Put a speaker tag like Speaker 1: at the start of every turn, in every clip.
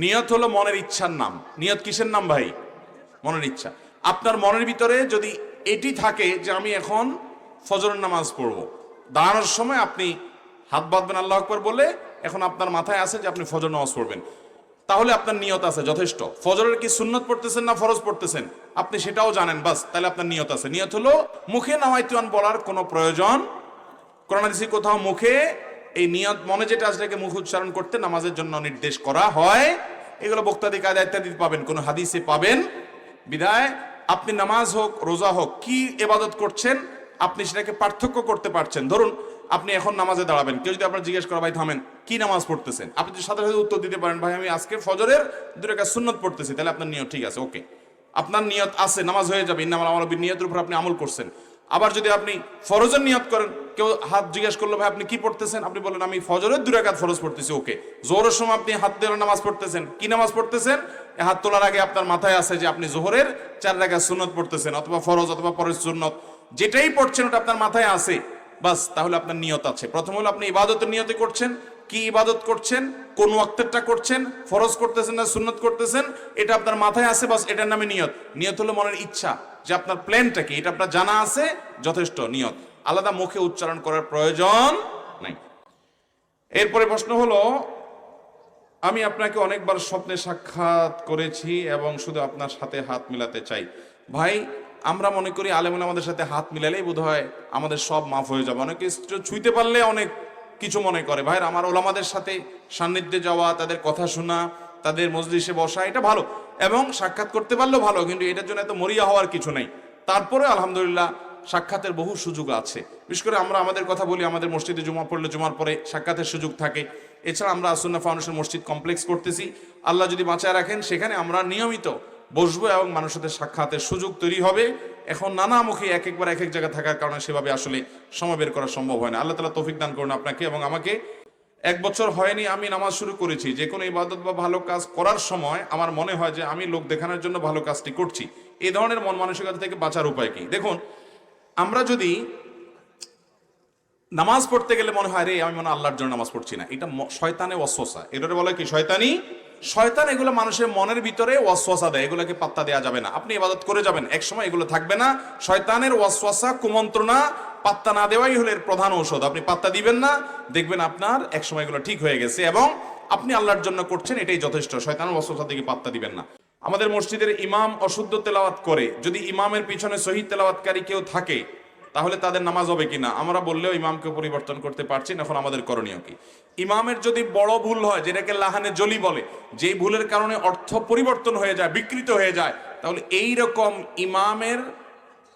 Speaker 1: নিয়ত হলো মনের ইচ্ছার নাম। নিয়ত কিসের নাম ভাই? মনের ইচ্ছা। আপনার মনের ভিতরে যদি এটি থাকে যে আমি এখন ফজরের নামাজ পড়বো, দাঁড়ানোর সময় আপনি হাত বাঁধবেন আল্লাহু আকবার বলে, এখন আপনার মাথায় আছে যে আপনি ফজর নামাজ পড়বেন, তাহলে আপনার নিয়ত আছে, যথেষ্ট। ফজরের কি সুন্নত পড়তেছেন না ফরজ পড়তেছেন আপনি সেটাও জানেন, বাস, তাহলে আপনার নিয়ত আছে। নিয়ত হলো মুখে নাওয়াইতুন বলার কোনো প্রয়োজন, কোরআন হাদিসে কোথাও মুখে এই নিয়ত মনে যেটা আসলে মুখে উচ্চারণ করতে নামাজের জন্য নির্দেশ করা হয়। এগুলো বক্তাদি কায়দা ইত্যাদি পাবেন, কোন হাদিসে পাবেন। বিধায় আপনি নামাজ হোক রোজা হোক কি ইবাদত করছেন আপনি সেটাকে পার্থক্য করতে পারছেন। ধরুন আপনি এখন নামাজে দাঁড়াবেন, কেউ যদি আপনার জিজ্ঞেস করে ভাই থামেন কি নামাজ পড়তেছেন, আপনি যদি সাথে সাথে উত্তর দিতে পারেন ভাই আমি আজকে ফজরের 2 রাকাত সুন্নত পড়তেছি, তাহলে আপনার নিয়ত ঠিক আছে, ওকে, আপনার নিয়ত আছে, নামাজ হয়ে যাবে। ইন্নামাল আমালু বিন্নিয়াতের উপর আপনি আমল করছেন। আবার যদি আপনি ফরজের নিয়ত করেন, কেউ হাত জিজ্ঞেস করলো ভাই আপনি কি পড়তেছেন, আপনি বলেন আমি ফজরের 2 রাকাত ফরজ পড়তেছি, ওকে। জোহরের সময় আপনি হাত দিয়ে নামাজ পড়তেছেন, কি নামাজ পড়তেছেন? হাত তোলার আগে আপনার মাথায় আছে যে আপনি জোহরের 4 রাকাত সুন্নত পড়তেছেন, অথবা ফরজ অথবা ফরজ সুন্নত, যেটাই পড়ছেন ওটা আপনার মাথায় আছে, বাস, তাহলে আপনার নিয়ত আছে। প্রথম হলো আপনি ইবাদতের নিয়তে করছেন, কি ইবাদত করছেন, কোন ওয়াক্তেরটা করছেন, ফরজ করতেছেন না সুন্নত করতেছেন, এটা আপনার মাথায় আছে, বাস, এটার নামে নিয়ত। নিয়ত হলো মনের ইচ্ছা, যে আপনার প্ল্যানটা কি এটা আপনার জানা আছে, যথেষ্ট, নিয়ত। আলাদা মুখে উচ্চারণ করার প্রয়োজন নাই। এরপরে প্রশ্ন হলো, আমি আপনাকে অনেকবার স্বপ্নে সাক্ষাৎ করেছি এবং শুধু আপনার সাথে হাত মিলাতে চাই। ভাই আমরা মনে করি আলেমুল আমাদের সাথে হাত মিলালেই বোধহয় আমাদের সব মাফ হয়ে যাবে। অনেকে ছুঁইতে পারলে অনেক কিছু মনে করে। ভাই আমার ওলামাদের সাথে সান্নিধ্যে যাওয়া, তাদের কথা শোনা, তাদের মজলিসে বসা, এটা ভালো, এবং সাক্ষাৎ করতে পারলেও ভালো, কিন্তু এটার জন্য এত মরিয়া হওয়ার কিছু নেই। তারপরে আলহামদুলিল্লাহ সাক্ষাতের বহু সুযোগ আছে। বিশেষ করে আমরা আমাদের কথা বলি, আমাদের মসজিদে জুমা পড়লে জুমার পরে সাক্ষাতের সুযোগ থাকে। এছাড়া আমরা আসুন্নাহ ফাউন্ডেশন মসজিদ কমপ্লেক্স করতেছি, আল্লাহ যদি বাঁচায় রাখেন সেখানে আমরা নিয়মিত বসবো এবং মানুষের সাথে সাক্ষাতের সুযোগ তৈরি হবে। এখন নানামুখী এক একবার এক এক জায়গায় থাকার কারণে সেভাবে আসলে সময় বের করা সম্ভব হয় না। আল্লাহ তাআলা তৌফিক দান করুন আপনাকে এবং আমাকে। 1 বছর হয়নি আমি নামাজ শুরু করেছি। যে কোনো ইবাদত বা ভালো কাজ করার সময় আমার মনে হয় যে আমি লোক দেখানোর জন্য ভালো কাজটি করছি। এই ধরনের মন মানসিকতা থেকে বাঁচার উপায় কি? দেখুন, আমরা যদি নামাজ পড়তে গেলে মনে হয় রে আমি মনে আল্লাহর জন্য নামাজ পড়ছি না, এটা শয়তানে ওয়াসওয়াসা। এটারে বলে কি? শয়তানি। শয়তান এগুলো মানুষের মনের ভিতরে ওয়াসওয়াসা দেয়, এগুলোকে পাত্তা দেওয়া যাবে না। আপনি ইবাদত করে যাবেন, একসময় এগুলো থাকবে না। শয়তানের ওয়াসওয়াসা, কুমন্ত্রণা, পাত্তা না দেওয়াই হলো এর প্রধান ঔষধ। আপনি পাত্তা দিবেন না, দেখবেন আপনার একসময় এগুলো ঠিক হয়ে গেছে এবং আপনি আল্লাহর জন্য করছেন, এটাই যথেষ্ট। শয়তানের ওয়াসওয়াসা থেকে পাত্তা দিবেন না। আমাদের মসজিদের ইমাম অশুদ্ধ তেলাওয়াত করে, যদি ইমামের পিছনে সহিহ তেলাওয়াতকারী কেউ থাকে তাহলে তাদের নামাজ হবে কিনা? আমরা বললেও ইমামকে পরিবর্তন করতে পারছি না। এখন আমাদের করণীয় কি? ইমামের যদি বড় ভুল হয়, যেটাকে লাহানে জলি বলে, যেই ভুলের কারণে অর্থ পরিবর্তন হয়ে যায়, বিকৃত হয়ে যায়, তাহলে এই রকম ইমামের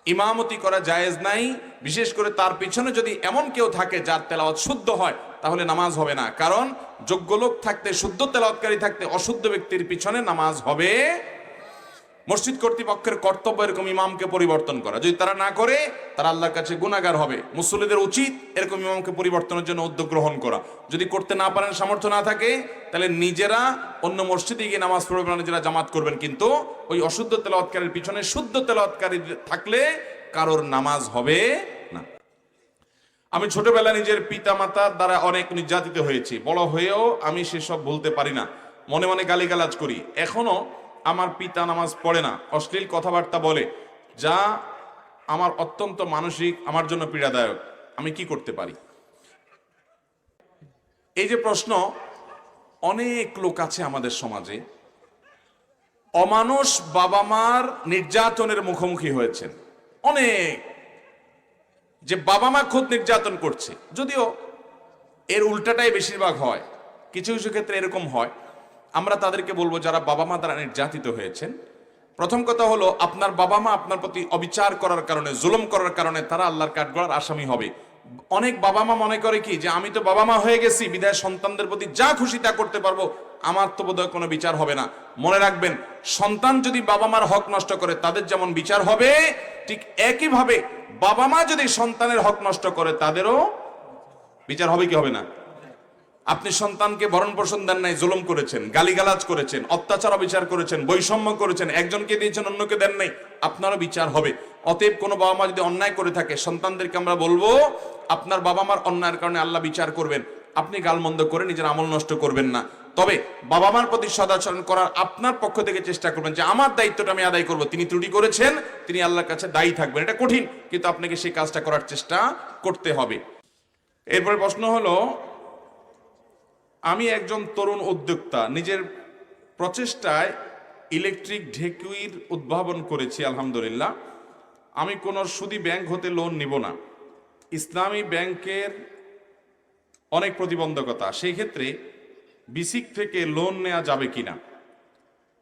Speaker 1: ইমামতি করা জায়েজ নাই। বিশেষ করে তার পিছনে যদি এমন কেউ থাকে যার তেলাওয়াত শুদ্ধ হয়, তাহলে নামাজ হবে না। কারণ যোগ্য লোক থাকতে, শুদ্ধ তেলাওয়াতকারী থাকতে অশুদ্ধ ব্যক্তির পিছনে নামাজ হবে। মসজিদ কর্তৃপক্ষের কর্তব্য এরকম ইমামকে পরিবর্তন করা। যদি তারা না করে, তারা আল্লাহর কাছে গুনাহগার হবে। মুসল্লিদের উচিত এরকম ইমামকে পরিবর্তনের জন্য উদ্যোগ গ্রহণ করা। যদি করতে না পারেন, সামর্থ্য না থাকে, তাহলে নিজেরা অন্য মসজিদে গিয়ে নামাজ পড়বেন, নিজেরা জামাত করবেন। কিন্তু ওই অশুদ্ধ তেলাওয়াতকারীর পিছনে শুদ্ধ তেলাওয়াতকারী থাকলে কারোর নামাজ হবে না। আমি ছোটবেলা নিজের পিতা মাতার দ্বারা অনেক নির্যাতিত হয়েছি। বড় হয়েও আমি সেসব ভুলতে পারি না, মনে মনে গালিগালাজ করি। এখনো আমার পিতা নামাজ পড়ে না, অশ্লীল কথাবার্তা বলে, যা আমার অত্যন্ত মানসিক, আমার জন্য পীড়াদায়ক। আমি কি করতে পারি? এই যে প্রশ্ন, অনেক লোক আছে আমাদের সমাজে অমানুষ বাবা মার নির্যাতনের মুখোমুখি হয়েছেন। অনেক, যে বাবা মা খুব নির্যাতন করছে, যদিও এর উল্টাটাই বেশিরভাগ হয়। কিছু কিছু ক্ষেত্রে এরকম হয়। আমরা তাদেরকে বলবো যারা বাবা মা দ্বারা নির্যাতিত হয়েছেন, প্রথম কথা হলো আপনার বাবা মা আপনার প্রতি অবিচার করার কারণে, জুলুম করার কারণে তারা আল্লাহর কাঠগড়ার আসামি হবে। অনেক বাবা মা মনে করে কি যে আমি তো বাবা মা হয়ে গেছি, বিধায় সন্তানদের প্রতি যা খুশি তা করতে পারবো, আমার তো বোধহয় কোনো বিচার হবে না। মনে রাখবেন, সন্তান যদি বাবা মার হক নষ্ট করে তাদের যেমন বিচার হবে, ঠিক একইভাবে বাবা মা যদি সন্তানের হক নষ্ট করে তাদেরও বিচার হবে কি হবে না? আপনি সন্তানকে ভরণ পোষণ দেন নাই, জুলুম করেছেন, গালিগালাজ করেছেন, অত্যাচার অবিচার করেছেন, বৈষম্য করেছেন, একজনকে দিয়েছেন অন্যকে দেন নাই, আপনারও বিচার হবে। অতএব কোনো বাবা মা যদি অন্যায় করে থাকে, সন্তানদেরকে আমরা বলবো আপনার বাবা মার অন্যায়ের কারণে আল্লাহ বিচার করবেন। আপনি গালমন্দ করে নিজের আমল নষ্ট করবেন না। তবে বাবা মার প্রতি সদাচরণ করার আপনার পক্ষ থেকে চেষ্টা করবেন যে আমার দায়িত্বটা আমি আদায় করব। তিনি ত্রুটি করেছেন, তিনি আল্লাহর কাছে দায়ী থাকবেন। এটা কঠিন, কিন্তু আপনাকে সেই কাজটা করার চেষ্টা করতে হবে। এরপরে প্রশ্ন হলো, আমি একজন তরুণ উদ্যোক্তা, নিজের প্রচেষ্টায় ইলেকট্রিক ঢেকুইর উদ্ভাবন করেছি, আলহামদুলিল্লাহ। আমি কোনো সুদী ব্যাংক হতে লোন নিব না। ইসলামী ব্যাংকের অনেক প্রতিবন্ধকতা, সেই ক্ষেত্রে বিসিক থেকে লোন নেওয়া যাবে কিনা?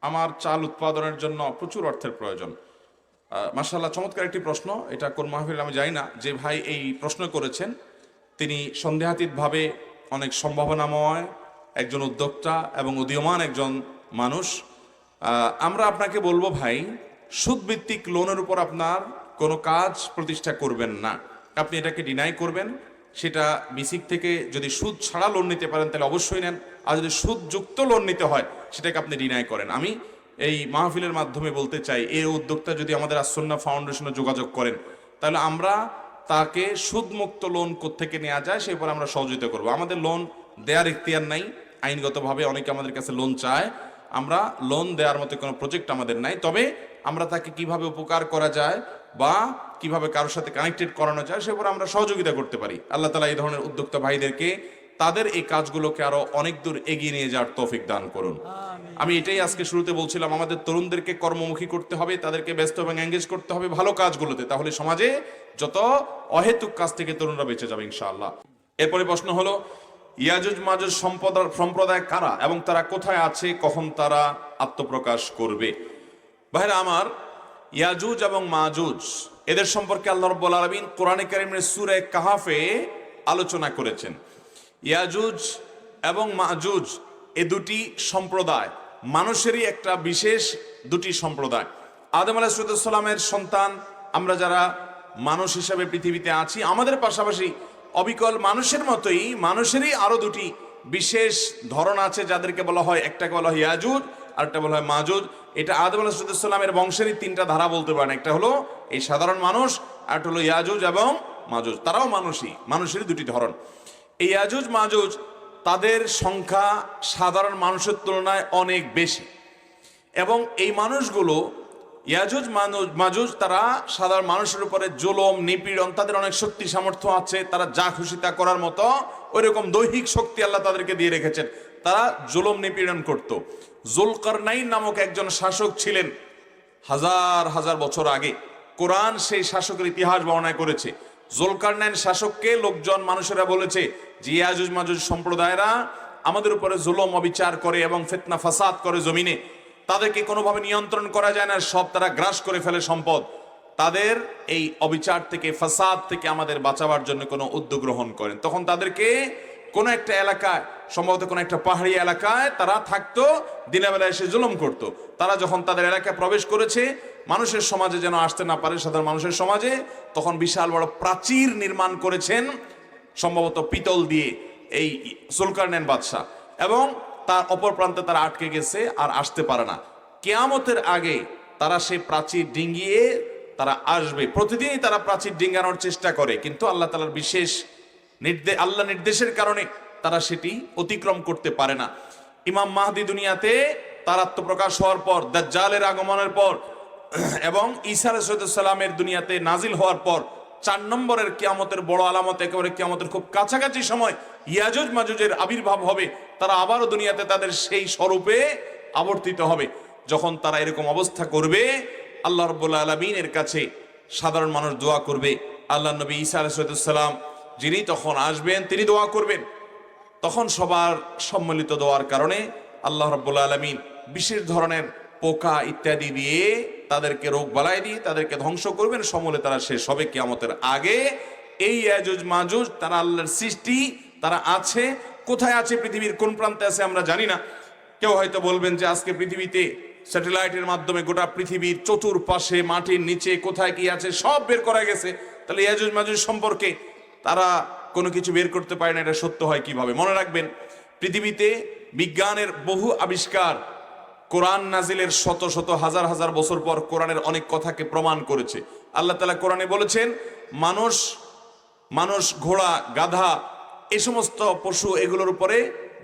Speaker 1: আমার চাল উৎপাদনের জন্য প্রচুর অর্থের প্রয়োজন। মাশাআল্লাহ, চমৎকার একটি প্রশ্ন। এটা কোন মাহফিল আমি জানি না। যে ভাই এই প্রশ্ন করেছেন তিনি সন্দেহাতীতভাবে অনেক সম্ভাবনাময় একজন উদ্যোক্তা এবং উদীয়মান একজন মানুষ। আমরা আপনাকে বলবো ভাই, সুদভিত্তিক লোনের উপর আপনার কোনো কাজ প্রতিষ্ঠা করবেন না। আপনি এটাকে ডিনাই করবেন। সেটা বিসিক থেকে যদি সুদ ছাড়া লোন নিতে পারেন তাহলে অবশ্যই নেন, আর যদি সুদযুক্ত লোন নিতে হয় সেটাকে আপনি ডিনাই করেন। আমি এই মাহফিলের মাধ্যমে বলতে চাই, এই উদ্যোক্তা যদি আমাদের আসন্না ফাউন্ডেশনে যোগাযোগ করেন তাহলে আমরা তাকে সুদমুক্ত লোন কোত্থেকে নেওয়া যায় সে ব্যাপারে আমরা সহযোগিতা করব। আমাদের লোন দেওয়ার ইখতিয়ার নাই, আইনগতভাবে অনেকে আমাদের কাছে লোন চায়, আমরা লোন দেওয়ার মতো কোনো প্রজেক্ট আমাদের নাই। তবে আমরা তাকে কিভাবে উপকার করা যায় বা কিভাবে কারোর সাথে কানেক্টেড করানো যায় সে ব্যাপারে আমরা সহযোগিতা করতে পারি। আল্লাহ তাআলা এই ধরনের উদ্যোক্তা ভাইদেরকে তাদের এই কাজগুলোকে আরো অনেক দূর এগিয়ে নিয়ে যাওয়ার তৌফিক দান করুন। আমি এটাই আজকে শুরুতে বলছিলাম, আমাদের তরুণদেরকে কর্মমুখী করতে হবে, তাদেরকে ব্যস্ত এবং এঙ্গেজ করতে হবে ভালো কাজগুলোতে, তাহলে সমাজে যত অহেতুক কাজ থেকে তরুণরা বেঁচে যাবে ইনশাআল্লাহ। এরপরে প্রশ্ন হলো, ইয়াজুজ মাজুজ সম্প্রদায় কারা এবং তারা কোথায় আছে, কখন তারা আত্মপ্রকাশ করবে? ভাইরা আমার, ইয়াজুজ এবং মাজুজ এদের সম্পর্কে আল্লাহ রাব্বুল আলামিন কোরআনে কারীমের সূরা কাহাফে আলোচনা করেছেন। ইয়াজুজ এবং মাজুজ এ দুটি সম্প্রদায় মানুষেরই একটা বিশেষ দুটি সম্প্রদায়। আদম আলাইহিস সালামের সন্তান আমরা যারা মানুষ হিসাবে পৃথিবীতে আছি, আমাদের পাশাপাশি অবিকল মানুষের মতোই মানুষেরই আরো দুটি বিশেষ ধরন আছে, যাদেরকে বলা হয়, একটাকে বলা হয় ইয়াজুজ আর একটা বলা হয় মাজুজ। এটা আদম আলাইহিস সালামের বংশেরই তিনটা ধারা বলতে পারেন। একটা হলো এই সাধারণ মানুষ, আর একটা হলো ইয়াজুজ এবং মাজুজ। তারাও মানুষেরই দুটি ধরন। এই ইয়াজুজ মাজুজ তাদের সংখ্যা সাধারণ মানুষের তুলনায় অনেক বেশি, এবং এই মানুষগুলো ইয়াজুজ মাজুজ তারা সাধারণ মানুষের উপরে জুলুম নিপীড়ন, তাদের অনেক শক্তি সামর্থ্য আছে, তারা যা খুশি তা করার মতো ওইরকম দৈহিক শক্তি আল্লাহ তাদেরকে দিয়ে রেখেছেন। তারা জুলুম নিপীড়ন করত। যুলকারনাইন নামক একজন শাসক ছিলেন হাজার হাজার বছর আগে। কোরআন সেই শাসকের ইতিহাস বর্ণনা করেছে। যুলকারনাইন শাসককে লোকজন মানুষেরা বলেছে যে ইয়াজুজ মাজুজ সম্প্রদায়রা আমাদের উপরে জুলুম অবিচার করে এবং ফিতনা ফাসাদ করে জমিনে, তাদেরকে কোনোভাবে নিয়ন্ত্রণ করা যায় না, সব তারা গ্রাস করে ফেলে সম্পদ। তাদের এই অবিচার থেকে, ফাসাদ থেকে আমাদের বাঁচাবার জন্য কোনো উদ্যোগ গ্রহণ করেন। তখন তাদেরকে কোনো একটা এলাকায়, সম্ভবত কোনো একটা পাহাড়ি এলাকায় তারা থাকতো, দিনের বেলা এসে জুলুম করত। তারা যখন তাদের এলাকায় প্রবেশ করেছে, মানুষের সমাজে যেন আসতে না পারে, সাধারণ মানুষের সমাজে, তখন বিশাল বড় প্রাচীর নির্মাণ করেছেন, সম্ভবত পিতল দিয়ে, এই যুলকারনাইন বাদশা, এবং তার অপর প্রান্তে তারা আটকে গেছে, আর আসতে পারে না। কিয়ামতের আগে তারা সেই প্রাচীর ডিঙ্গিয়ে তারা আসবে। প্রতিদিনই তারা প্রাচীর ডিঙ্গানোর চেষ্টা করে, কিন্তু আল্লাহ তাআলার বিশেষ আল্লাহ নির্দেশের কারণে তারা সেটি অতিক্রম করতে পারে না। ইমাম মাহদি দুনিয়াতে তার আত্মপ্রকাশ হওয়ার পর, দাজ্জালের আগমনের পর এবং ঈসা আলাইহিস সালামের দুনিয়াতে নাজিল হওয়ার পর 4 নম্বরের কিয়ামতের বড় আলামত, একেবারে কিয়ামতের খুব কাছাকাছি সময় ইয়াজুজ মাজুজের আবির্ভাব হবে। তারা আবারও দুনিয়াতে তাদের সেই স্বরূপে আবর্তিত হবে। যখন তারা এরকম অবস্থা করবে, আল্লাহ রাব্বুল আলামিনের কাছে সাধারণ মানুষ দোয়া করবে। আল্লাহ নবী ঈসা আলাইহিস সালাম যিনি তখন আসবেন, তিনি দোয়া করবেন। তখন সবার সম্মিলিত দোয়ার কারণে আল্লাহ রাব্বুল আলামিন বিশেষ ধরনের পোকা ইত্যাদি দিয়ে তাদেরকে রোগ বালাই দিয়ে তাদেরকে ধ্বংস করবেন। সমূলে তারা শেষ হবে কিয়ামতের আগে। এই ইয়াজুজ মাজুজ তারা আল্লাহর সৃষ্টি, তারা আছে। কোথায় আছে, পৃথিবীর কোন প্রান্তে আছে আমরা জানি না। কেউ হয়তো বলবেন যে আজকে পৃথিবীতে স্যাটেলাইটের মাধ্যমে গোটা পৃথিবীর চতুর্পাশে মাটির নিচে কোথায় কি আছে সব বের করা গেছে, তাহলে ইয়াজুজ মাজুজ সম্পর্কে তারা কোনো কিছু বের করতে পারে না, এটা সত্য হয় কিভাবে? মনে রাখবেন, পৃথিবীতে বিজ্ঞানের বহু আবিষ্কার কোরআন নাজিলের শত শত হাজার হাজার বছর পর কোরআনের অনেক কথাকে প্রমাণ করেছে। আল্লাহ তাআলা কোরআনে বলেছেন, মানুষ, ঘোড়া, গাধা, এই সমস্ত পশু, এগুলোর উপরে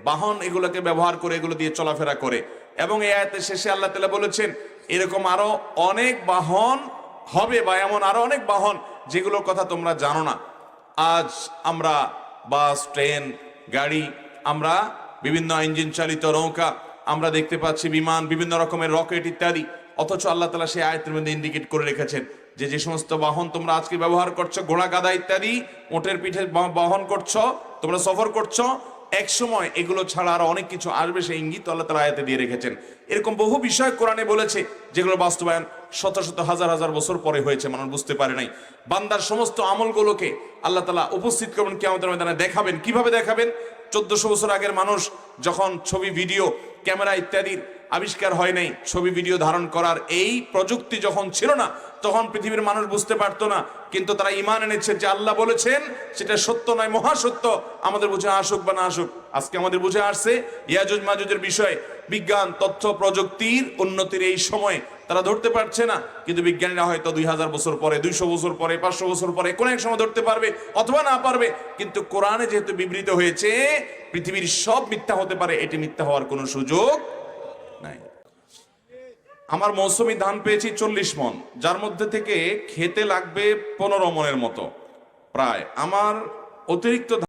Speaker 1: বাহন এগুলোকে ব্যবহার করে এগুলো দিয়ে চলাফেরা করে। এবং এই আয়াতের শেষে আল্লাহ তাআলা বলেছেন এরকম আরো অনেক বাহন হবে, বা এমন আরো অনেক বাহন যেগুলোর কথা তোমরা জানো না। আজ আমরা বাস, ট্রেন, গাড়ি, আমরা বিভিন্ন ইঞ্জিন চালিত নৌকা, আমরা দেখতে পাচ্ছি বিমান, বিভিন্ন রকমের রকেট ইত্যাদি। অথচ আল্লাহ তাআলা সেই আয়াতের মধ্যে ইন্ডিকেট করে রেখেছেন যে যে সমস্ত বাহন তোমরা আজকে ব্যবহার করছো, ঘোড়া গাধা ইত্যাদি, উটের পিঠে বহন করছো, তোমরা সফর করছো, এক সময় এগুলো ছাড়া আরো অনেক কিছু আসবে, সেই ইঙ্গিত আল্লাহ তাআলা আয়াতে দিয়ে রেখেছেন। এরকম বহু বিষয় কোরআনে বলেছে যেগুলো বাস্তবায়ন শত শত হাজার হাজার বছর পরে হয়েছে, মানুষ বুঝতে পারে নাই। বান্দার সমস্ত আমলগুলোকে আল্লাহ তাআলা উপস্থিত করবেন কিয়ামতের ময়দানে, দেখাবেন। কিভাবে দেখাবেন? 1400 বছর আগের মানুষ যখন ছবি, ভিডিও, ক্যামেরা ইত্যাদির আবিষ্কার হয় নাই, ছবি ভিডিও ধারণ করার এই প্রযুক্তি যখন ছিল না, তখন পৃথিবীর মানুষ বুঝতে পারতো না। কিন্তু তারা ঈমান এনেছে যে আল্লাহ বলেছেন সেটা সত্য নয়, মহাসত্য। আমাদের বুঝে আসুক বা না আসুক, আজকে আমাদের বুঝে আসছে ইয়াজুজ মাজুজের বিষয়। বিজ্ঞান, তথ্য প্রযুক্তির উন্নতির এই সময় তারা ধরতে পারছে না, কিন্তু বিজ্ঞানীরা হয়তো 2000 বছর পরে, 200 বছর পরে, 500 বছর পরে কোন এক সময় ধরতে পারবে অথবা না পারবে। কিন্তু কোরআনে যেহেতু বিবৃত হয়েছে পৃথিবীর সব মিথ্যা হতে পারে, এটি মিথ্যা হওয়ার কোনো সুযোগ নাই। আমার মৌসুমী ধান পেয়েছি 40 মণ, যার মধ্যে থেকে খেতে লাগবে 15 মণের মতো প্রায়। আমার অতিরিক্ত